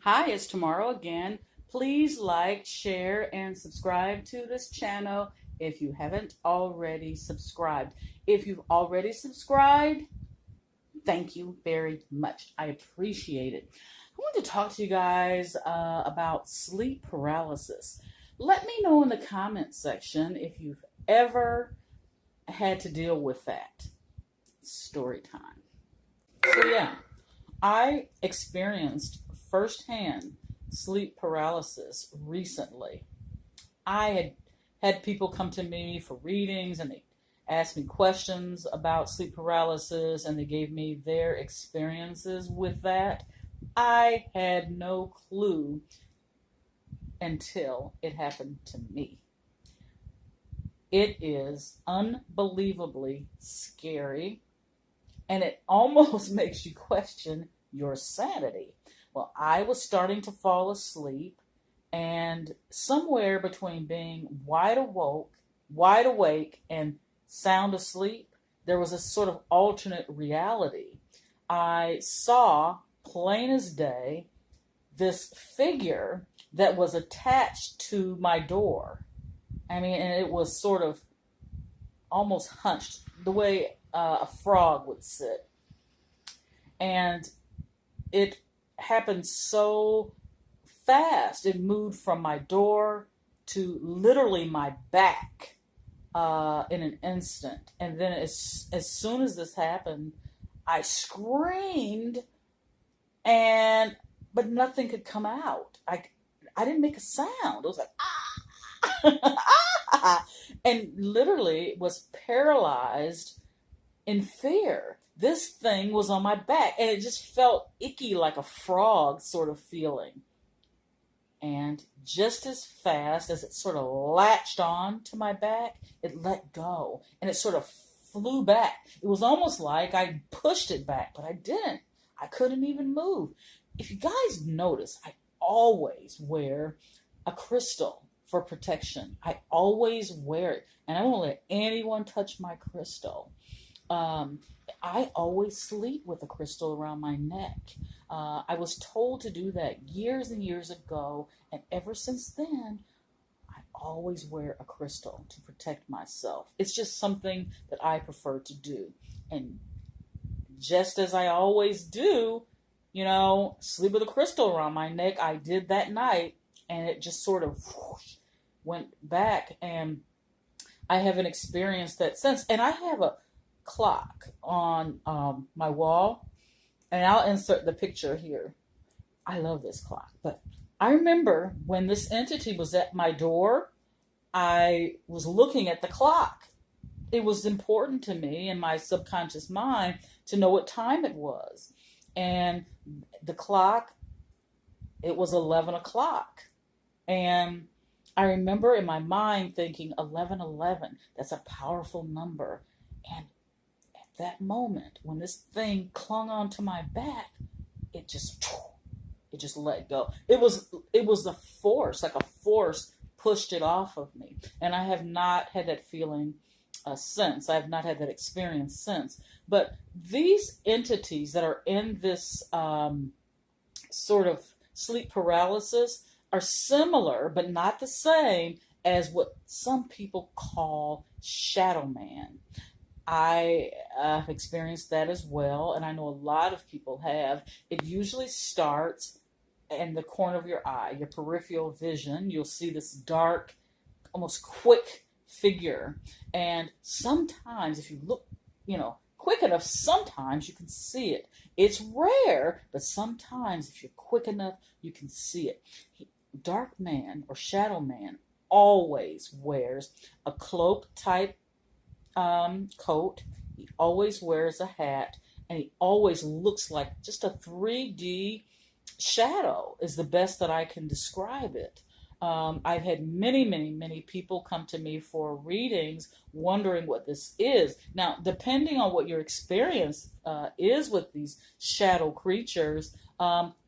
Hi, it's tomorrow again. Please like, share, and subscribe to this channel if you haven't already subscribed. If you've already subscribed, thank you very much. I appreciate it. I want to talk to you guys about sleep paralysis. Let me know in the comment section if you've ever had to deal with that. Story time. So, yeah. I experienced firsthand sleep paralysis recently. I had people come to me for readings and they asked me questions about sleep paralysis and they gave me their experiences with that. I had no clue until it happened to me. It is unbelievably scary and it almost makes you question your sanity. Well, I was starting to fall asleep, and somewhere between being wide awake, and sound asleep, there was a sort of alternate reality. I saw, plain as day, this figure that was attached to my door. I mean, and it was sort of almost hunched, the way a frog would sit. And it happened so fast. It moved from my door to literally my back in an instant. And then as soon as this happened, I screamed, but nothing could come out. I didn't make a sound. It was like, ah! And literally was paralyzed in fear. This thing was on my back and it just felt icky, like a frog sort of feeling. And just as fast as it sort of latched on to my back, it let go and it sort of flew back. It was almost like I pushed it back, but I didn't. I couldn't even move. If you guys notice, I always wear a crystal for protection. I always wear it, and I won't let anyone touch my crystal. I always sleep with a crystal around my neck. I was told to do that years and years ago, and ever since then, I always wear a crystal to protect myself. It's just something that I prefer to do. And just as I always do, sleep with a crystal around my neck, I did that night, and it just sort of went back, and I haven't experienced that since. And I have a clock on my wall, and I'll insert the picture here. I love this clock, but I remember when this entity was at my door, I was looking at the clock. It was important to me in my subconscious mind to know what time it was. And the clock, it was 11 o'clock. And I remember in my mind thinking 1111, that's a powerful number. And at that moment, when this thing clung onto my back, it just let go. It was a force, like a force pushed it off of me. And I have not had that feeling since. I have not had that experience since. But these entities that are in this sort of sleep paralysis are similar, but not the same as what some people call shadow man. I have experienced that as well, and I know a lot of people have. It usually starts in the corner of your eye, your peripheral vision. You'll see this dark, almost quick figure. And sometimes if you look, quick enough, sometimes you can see it. It's rare, but sometimes if you're quick enough, you can see it. Dark man or shadow man always wears a cloak type coat. He always wears a hat, and he always looks like just a 3D shadow is the best that I can describe it. I've had many people come to me for readings wondering what this is. Now, depending on what your experience is with these shadow creatures,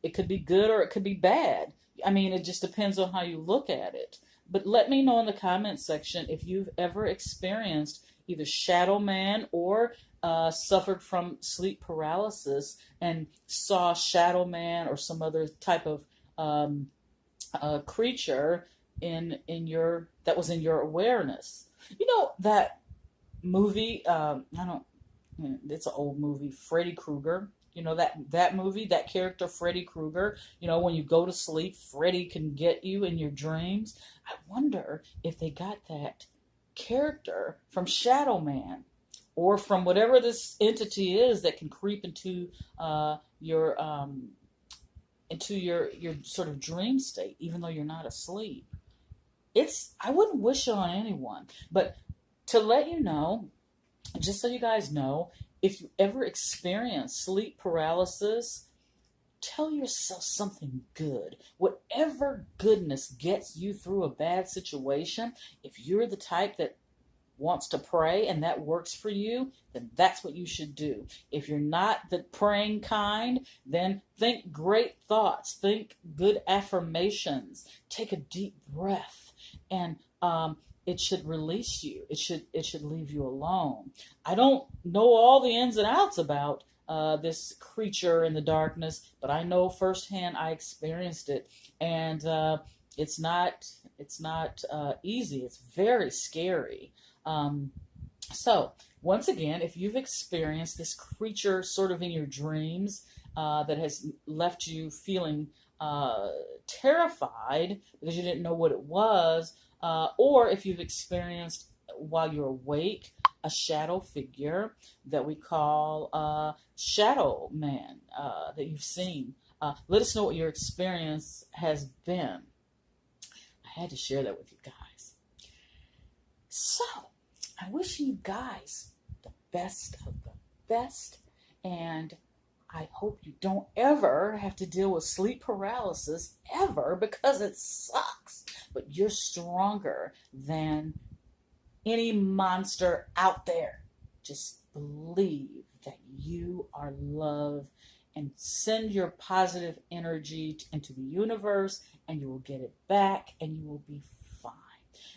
it could be good or it could be bad. I mean, it just depends on how you look at it. But let me know in the comments section if you've ever experienced either shadow man or suffered from sleep paralysis and saw shadow man or some other type of creature in your that was in your awareness. You know that movie? I don't. It's an old movie, Freddy Krueger. You know that movie, that character Freddy Krueger. You know, when you go to sleep, Freddy can get you in your dreams. I wonder if they got that character from Shadow Man, or from whatever this entity is that can creep into your sort of dream state, even though you're not asleep. I wouldn't wish it on anyone, but to let you know, just so you guys know, if you ever experience sleep paralysis, tell yourself something good. Whatever goodness gets you through a bad situation, if you're the type that wants to pray and that works for you, then that's what you should do. If you're not the praying kind, then think great thoughts, think good affirmations, take a deep breath, and it should release you. It should leave you alone. I don't know all the ins and outs about this creature in the darkness, but I know firsthand. I experienced it, and it's not easy. It's very scary. So once again, if you've experienced this creature sort of in your dreams that has left you feeling terrified because you didn't know what it was, or if you've experienced while you're awake a shadow figure that we call Shadow Man that you've seen, let us know what your experience has been. I had to share that with you guys. So I wish you guys the best of the best, and I hope you don't ever have to deal with sleep paralysis ever, because it sucks. But you're stronger than any monster out there. Just believe that you are loved and send your positive energy into the universe, and you will get it back, and you will be fine.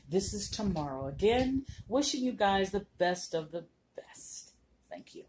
This is Tomorrow again, wishing you guys the best of the best. Thank you.